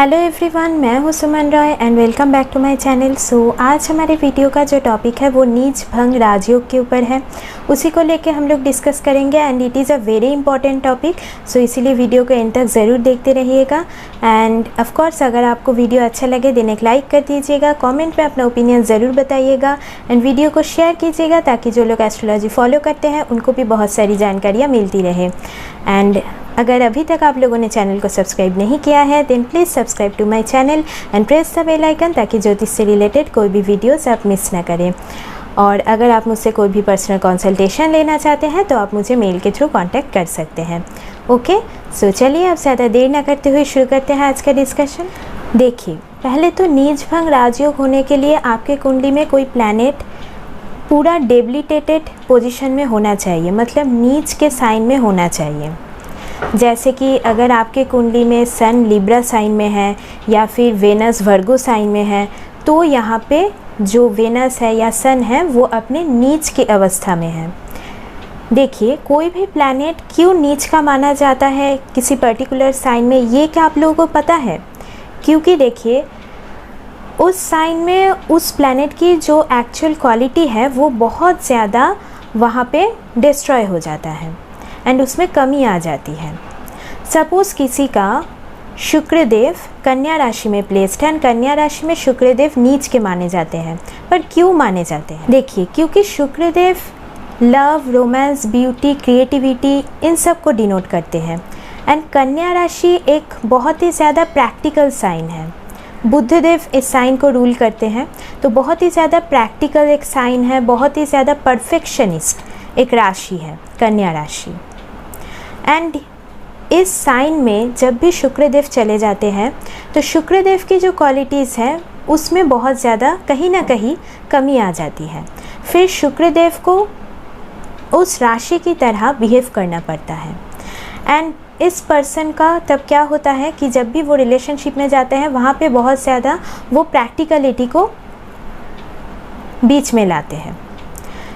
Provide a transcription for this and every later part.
Hello everyone, मैं हूँ Suman Roy and welcome back to my channel. आज हमारे वीडियो का जो टॉपिक है वो नीच भंग राजयोग के ऊपर है। उसी को लेके हम लोग डिस्कस करेंगे and it is a very important topic. इसीलिए वीडियो को एंड तक ज़रूर देखते रहिएगा। एंड ऑफ कोर्स अगर आपको वीडियो अच्छा लगे देन एक लाइक कर दीजिएगा, कॉमेंट में अपना ओपिनियन ज़रूर बताइएगा एंड वीडियो को शेयर कीजिएगा ताकि जो लोग एस्ट्रोलॉजी फॉलो करते हैं उनको भी बहुत सारी जानकारियाँ मिलती रहे। एंड अगर अभी तक आप लोगों ने चैनल को सब्सक्राइब नहीं किया है then please subscribe to my channel and press the bell icon ताकि ज्योतिष से रिलेटेड कोई भी वीडियोस आप मिस ना करें। और अगर आप मुझसे कोई भी पर्सनल कंसल्टेशन लेना चाहते हैं तो आप मुझे मेल के थ्रू कांटेक्ट कर सकते हैं। ओके, सो चलिए अब ज़्यादा देर ना करते हुए शुरू करते हैं आज का डिस्कशन। देखिए, पहले तो नीच भंग राजयोग होने के लिए आपके कुंडली में कोई प्लैनेट पूरा डेबिलिटेटेड पोजीशन में होना चाहिए, मतलब नीच के साइन में होना चाहिए। जैसे कि अगर आपके कुंडली में सन लिब्रा साइन में है या फिर वेनस वर्गो साइन में है तो यहाँ पे जो वेनस है या सन है वो अपने नीच की अवस्था में है। देखिए, कोई भी प्लैनेट क्यों नीच का माना जाता है किसी पर्टिकुलर साइन में, ये क्या आप लोगों को पता है? क्योंकि देखिए, उस साइन में उस प्लैनेट की जो एक्चुअल क्वालिटी है वो बहुत ज़्यादा वहाँ पे डिस्ट्रॉय हो जाता है एंड उसमें कमी आ जाती है। सपोज़ किसी का शुक्रदेव कन्या राशि में प्लेस्ड है एंड कन्या राशि में शुक्रदेव नीच के माने जाते हैं। पर क्यों माने जाते हैं? देखिए, क्योंकि Shukradev love, romance, beauty, creativity in सब को डिनोट करते हैं एंड कन्या राशि एक बहुत ही ज़्यादा प्रैक्टिकल साइन है। बुधदेव इस साइन को रूल करते हैं, तो बहुत ही ज़्यादा प्रैक्टिकल एक साइन है, बहुत ही ज़्यादा परफेक्शनिस्ट एक राशि है कन्या राशि। एंड इस साइन में जब भी शुक्रदेव चले जाते हैं तो शुक्रदेव की जो क्वालिटीज़ हैं उसमें बहुत ज़्यादा कहीं ना कहीं कमी आ जाती है। फिर शुक्रदेव को उस राशि की तरह बिहेव करना पड़ता है एंड इस पर्सन का तब क्या होता है कि जब भी वो रिलेशनशिप में जाते हैं वहाँ पे बहुत ज़्यादा वो प्रैक्टिकलिटी को बीच में लाते हैं,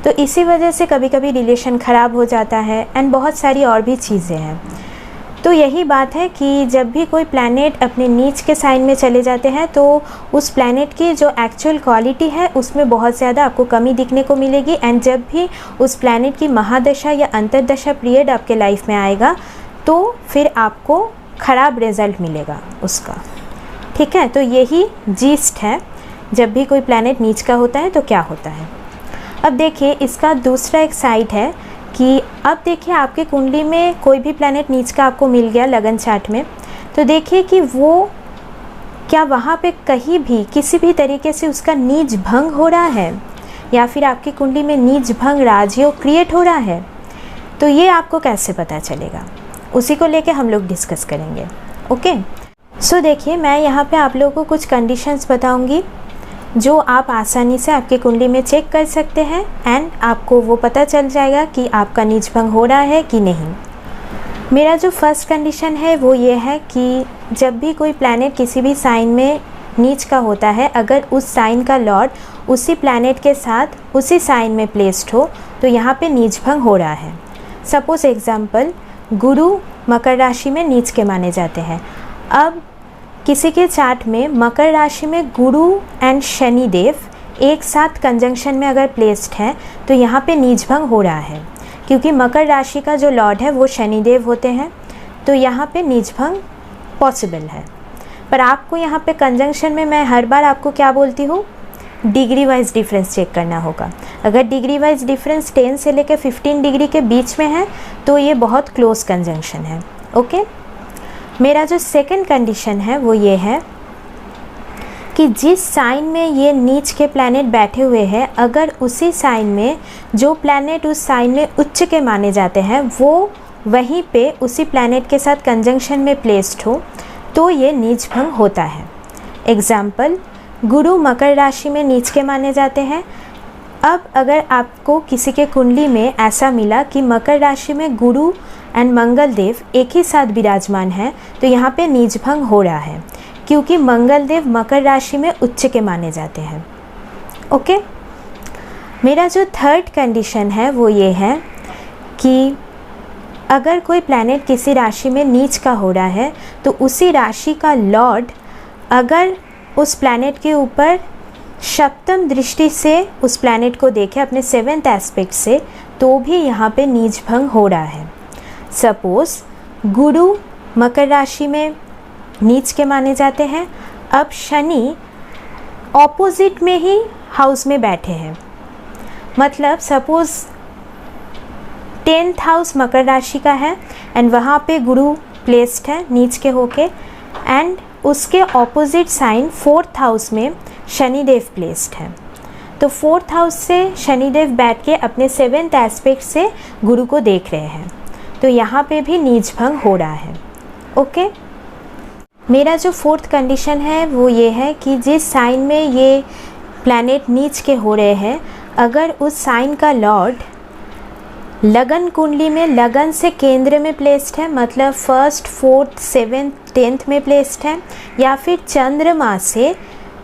तो इसी वजह से कभी कभी रिलेशन ख़राब हो जाता है एंड बहुत सारी और भी चीज़ें हैं। तो यही बात है कि जब भी कोई प्लैनेट अपने नीच के साइन में चले जाते हैं तो उस प्लैनेट की जो एक्चुअल क्वालिटी है उसमें बहुत ज़्यादा आपको कमी दिखने को मिलेगी एंड जब भी उस प्लैनेट की महादशा या अंतर्दशा पीरियड आपके लाइफ में आएगा तो फिर आपको ख़राब रिजल्ट मिलेगा उसका। ठीक है, तो यही जीस्ट है जब भी कोई प्लैनेट नीच का होता है तो क्या होता है। अब देखिए, इसका दूसरा एक साइड है कि अब देखिए आपके कुंडली में कोई भी प्लैनेट नीच का आपको मिल गया लगन चार्ट में, तो देखिए कि वो क्या वहाँ पे कहीं भी किसी भी तरीके से उसका नीच भंग हो रहा है या फिर आपकी कुंडली में नीच भंग राजयोग क्रिएट हो रहा है। तो ये आपको कैसे पता चलेगा, उसी को लेके हम लोग डिस्कस करेंगे। ओके, सो देखिए, मैं यहाँ पे आप लोगों को कुछ कंडीशंस बताऊँगी जो आप आसानी से आपकी कुंडली में चेक कर सकते हैं एंड आपको वो पता चल जाएगा कि आपका नीच भंग हो रहा है कि नहीं। मेरा जो फर्स्ट कंडीशन है वो ये है कि जब भी कोई प्लैनेट किसी भी साइन में नीच का होता है, अगर उस साइन का लॉर्ड उसी प्लैनेट के साथ उसी साइन में प्लेस्ड हो तो यहाँ पे नीच भंग हो रहा है। सपोज एग्जाम्पल, गुरु मकर राशि में नीच के माने जाते हैं। अब किसी के चार्ट में मकर राशि में गुरु एंड शनि देव एक साथ कंजंक्शन में अगर प्लेस्ड है तो यहाँ पे नीच भंग हो रहा है, क्योंकि मकर राशि का जो लॉर्ड है वो शनि देव होते हैं, तो यहाँ पे नीच भंग पॉसिबल है। पर आपको यहाँ पे कंजंक्शन में मैं हर बार आपको क्या बोलती हूँ, डिग्री वाइज डिफरेंस चेक करना होगा। अगर डिग्री वाइज डिफरेंस 10 से लेकर 15 डिग्री के बीच में है तो ये बहुत क्लोज कंजंक्शन है। ओके, मेरा जो सेकंड कंडीशन है वो ये है कि जिस साइन में ये नीच के प्लैनेट बैठे हुए हैं, अगर उसी साइन में जो प्लैनेट उस साइन में उच्च के माने जाते हैं वो वहीं पे उसी प्लैनेट के साथ कंजंक्शन में प्लेस्ड हो तो ये नीच भंग होता है। एग्जाम्पल, गुरु मकर राशि में नीच के माने जाते हैं। अब अगर आपको किसी के कुंडली में ऐसा मिला कि मकर राशि में गुरु एंड मंगल देव एक ही साथ विराजमान है तो यहाँ पे नीच भंग हो रहा है, क्योंकि मंगल देव मकर राशि में उच्च के माने जाते हैं। ओके, मेरा जो थर्ड कंडीशन है वो ये है कि अगर कोई प्लैनेट किसी राशि में नीच का हो रहा है तो उसी राशि का लॉर्ड अगर उस प्लैनेट के ऊपर सप्तम दृष्टि से उस प्लैनेट को देखें अपने 7th एस्पेक्ट से, तो भी यहाँ पे नीच भंग हो रहा है। सपोज़ गुरु मकर राशि में नीच के माने जाते हैं, अब शनि ऑपोजिट में ही हाउस में बैठे हैं, मतलब सपोज़ 10th हाउस मकर राशि का है एंड वहाँ पे गुरु प्लेस्ड है नीच के होके, एंड उसके ऑपोजिट साइन 4th हाउस में शनिदेव प्लेस्ड है। तो 4th हाउस से शनिदेव बैठ के अपने 7th एस्पेक्ट से गुरु को देख रहे हैं, तो यहाँ पे भी नीच भंग हो रहा है। ओके, मेरा जो 4th कंडीशन है वो ये है कि जिस साइन में ये प्लैनेट नीच के हो रहे हैं, अगर उस साइन का लॉर्ड लगन कुंडली में लगन से केंद्र में प्लेस्ड है, मतलब 1st 4th 7th 10th में प्लेस्ड है, या फिर चंद्रमा से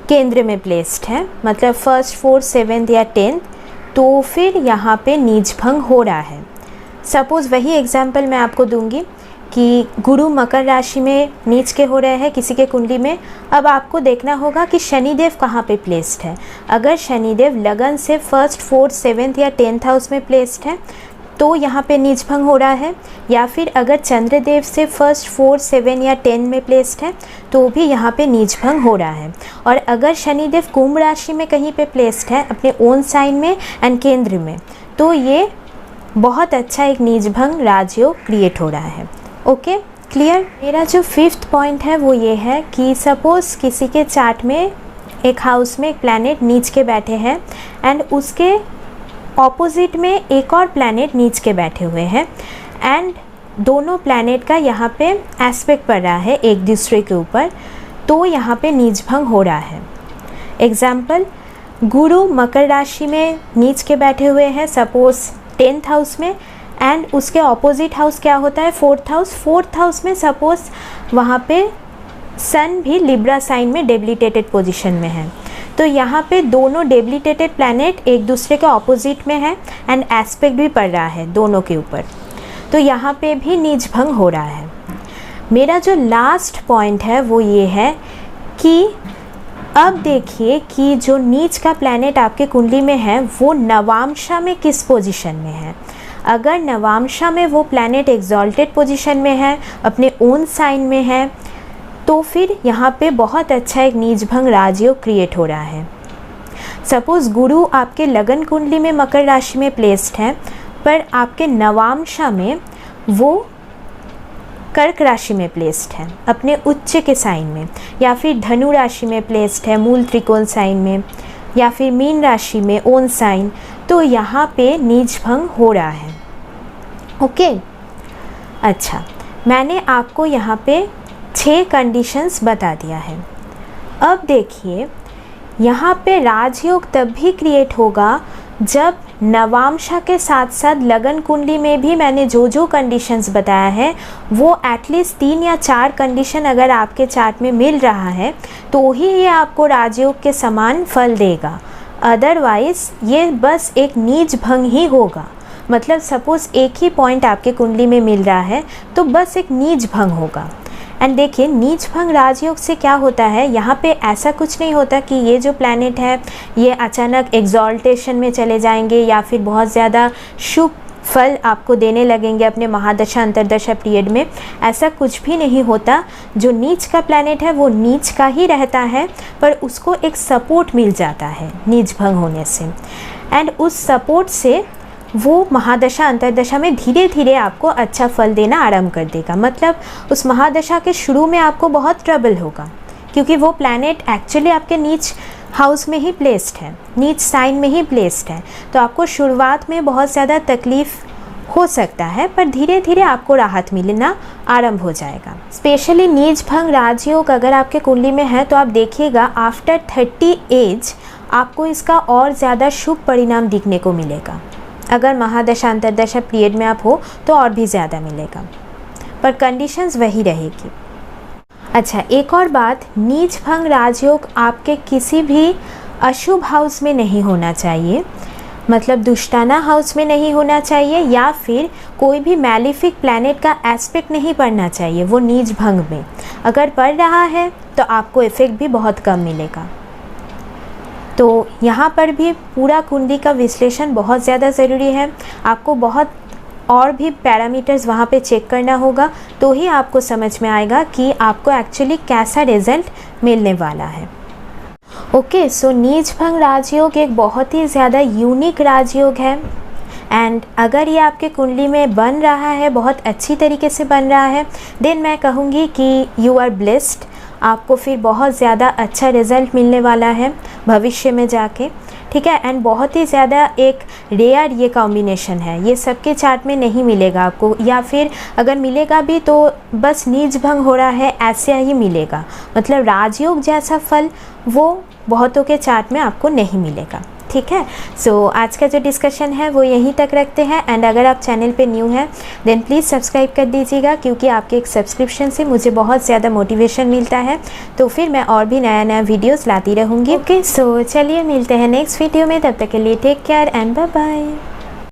केंद्र में प्लेस्ड है, मतलब 1st 4th 7th या 10th, तो फिर यहाँ पे नीच भंग हो रहा है। सपोज़ वही एग्जाम्पल मैं आपको दूंगी कि गुरु मकर राशि में नीच के हो रहे हैं किसी के कुंडली में। अब आपको देखना होगा कि शनिदेव कहाँ पे प्लेस्ड है। अगर शनिदेव लगन से 1st 4th 7th या 10th हाउस में प्लेस्ड है तो यहाँ पे नीच भंग हो रहा है, या फिर अगर चंद्रदेव से 1st 4th 7 या 10 में प्लेस्ड है तो भी यहाँ पे नीच भंग हो रहा है। और अगर शनिदेव कुंभ राशि में कहीं पे प्लेस्ड है अपने ओन साइन में एंड केंद्र में, तो ये बहुत अच्छा एक नीच भंग राजयोग क्रिएट हो रहा है। Okay, clear. मेरा जो 5th पॉइंट है वो ये है कि सपोज़ किसी के चार्ट में एक हाउस में एक प्लैनेट नीच के बैठे हैं एंड उसके ऑपोजिट में एक और प्लैनेट नीच के बैठे हुए हैं, एंड दोनों प्लैनेट का यहाँ पे एस्पेक्ट पड़ रहा है एक दूसरे के ऊपर, तो यहाँ पे नीच भंग हो रहा है। एग्जाम्पल, गुरु मकर राशि में नीच के बैठे हुए हैं सपोज़ 10th हाउस में, एंड उसके ऑपोजिट हाउस क्या होता है 4th हाउस। 4th हाउस में सपोज़ वहाँ पे सन भी लिब्रा साइन में डेबिलिटेटेड पोजीशन में है, तो यहाँ पे दोनों डेबिलिटेटेड प्लैनेट एक दूसरे के ऑपोजिट में है एंड एस्पेक्ट भी पड़ रहा है दोनों के ऊपर, तो यहाँ पे भी नीच भंग हो रहा है। मेरा जो लास्ट पॉइंट है वो ये है कि अब देखिए कि जो नीच का प्लैनेट आपके कुंडली में है वो नवांशा में किस पोजीशन में है। अगर नवांशा में वो प्लैनेट एक्सॉल्टेड पोजीशन में है, अपने ओन साइन में है, तो फिर यहाँ पे बहुत अच्छा एक नीच भंग राजयोग क्रिएट हो रहा है। सपोज़ गुरु आपके लगन कुंडली में मकर राशि में प्लेस्ड है, पर आपके नवांशा में वो कर्क राशि में प्लेस्ड है अपने उच्च के साइन में, या फिर धनु राशि में प्लेस्ड है मूल त्रिकोण साइन में, या फिर मीन राशि में ओन साइन, तो यहाँ पे नीच भंग हो रहा है। ओके, अच्छा, मैंने आपको यहाँ पे 6 कंडीशंस बता दिया है। अब देखिए यहाँ पे राजयोग तब भी क्रिएट होगा जब नवांशा के साथ साथ लगन कुंडली में भी मैंने जो जो कंडीशंस बताया है वो एटलीस्ट 3 या 4 कंडीशन अगर आपके चार्ट में मिल रहा है तो ही ये आपको राजयोग के समान फल देगा। अदरवाइज़ ये बस एक नीच भंग ही होगा। मतलब सपोज़ एक ही पॉइंट आपके कुंडली में मिल रहा है तो बस एक नीच भंग होगा। एंड देखिए नीच भंग राजयोग से क्या होता है, यहाँ पे ऐसा कुछ नहीं होता कि ये जो प्लैनेट है ये अचानक एक्सॉल्टेशन में चले जाएंगे या फिर बहुत ज़्यादा शुभ फल आपको देने लगेंगे अपने महादशा अंतरदशा पीरियड में। ऐसा कुछ भी नहीं होता। जो नीच का प्लैनेट है वो नीच का ही रहता है, पर उसको एक सपोर्ट मिल जाता है नीच भंग होने से, एंड उस सपोर्ट से वो महादशा अंतरदशा में धीरे धीरे आपको अच्छा फल देना आरंभ कर देगा। मतलब उस महादशा के शुरू में आपको बहुत ट्रबल होगा क्योंकि वो प्लैनेट एक्चुअली आपके नीच हाउस में ही प्लेस्ड है, नीच साइन में ही प्लेस्ड है, तो आपको शुरुआत में बहुत ज़्यादा तकलीफ़ हो सकता है, पर धीरे धीरे आपको राहत मिलना आरंभ हो जाएगा। स्पेशली नीच भंग राजयोग अगर आपके कुंडली में है तो आप देखिएगा आफ्टर 30 एज आपको इसका और ज़्यादा शुभ परिणाम दिखने को मिलेगा। अगर महादशा अंतरदशा पीरियड में आप हो तो और भी ज़्यादा मिलेगा, पर कंडीशंस वही रहेगी। अच्छा, एक और बात, नीच भंग राजयोग आपके किसी भी अशुभ हाउस में नहीं होना चाहिए। मतलब दुष्टाना हाउस में नहीं होना चाहिए, या फिर कोई भी मैलिफिक प्लैनेट का एस्पेक्ट नहीं पड़ना चाहिए वो नीच भंग में। अगर पड़ रहा है तो आपको इफ़ेक्ट भी बहुत कम मिलेगा। तो यहाँ पर भी पूरा कुंडली का विश्लेषण बहुत ज़्यादा ज़रूरी है। आपको बहुत और भी पैरामीटर्स वहाँ पे चेक करना होगा, तो ही आपको समझ में आएगा कि आपको एक्चुअली कैसा रिज़ल्ट मिलने वाला है। ओके, सो नीच भंग राजयोग एक बहुत ही ज़्यादा यूनिक राजयोग है, एंड अगर ये आपके कुंडली में बन रहा है, बहुत अच्छी तरीके से बन रहा है, देन मैं कहूँगी कि यू आर ब्लेस्ड। आपको फिर बहुत ज़्यादा अच्छा रिज़ल्ट मिलने वाला है भविष्य में जाके, ठीक है। एंड बहुत ही ज़्यादा एक रेयर ये कॉम्बिनेशन है, ये सबके चार्ट में नहीं मिलेगा आपको, या फिर अगर मिलेगा भी तो बस नीच भंग हो रहा है ऐसे ही मिलेगा। मतलब राजयोग जैसा फल वो बहुतों के चार्ट में आपको नहीं मिलेगा, ठीक है। सो आज का जो डिस्कशन है वो यहीं तक रखते हैं। एंड अगर आप चैनल पे न्यू हैं देन प्लीज़ सब्सक्राइब कर दीजिएगा, क्योंकि आपके एक सब्सक्रिप्शन से मुझे बहुत ज़्यादा मोटिवेशन मिलता है, तो फिर मैं और भी नया नया वीडियोस लाती रहूँगी। ओके, सो चलिए मिलते हैं नेक्स्ट वीडियो में, तब तक के लिए take care and bye bye.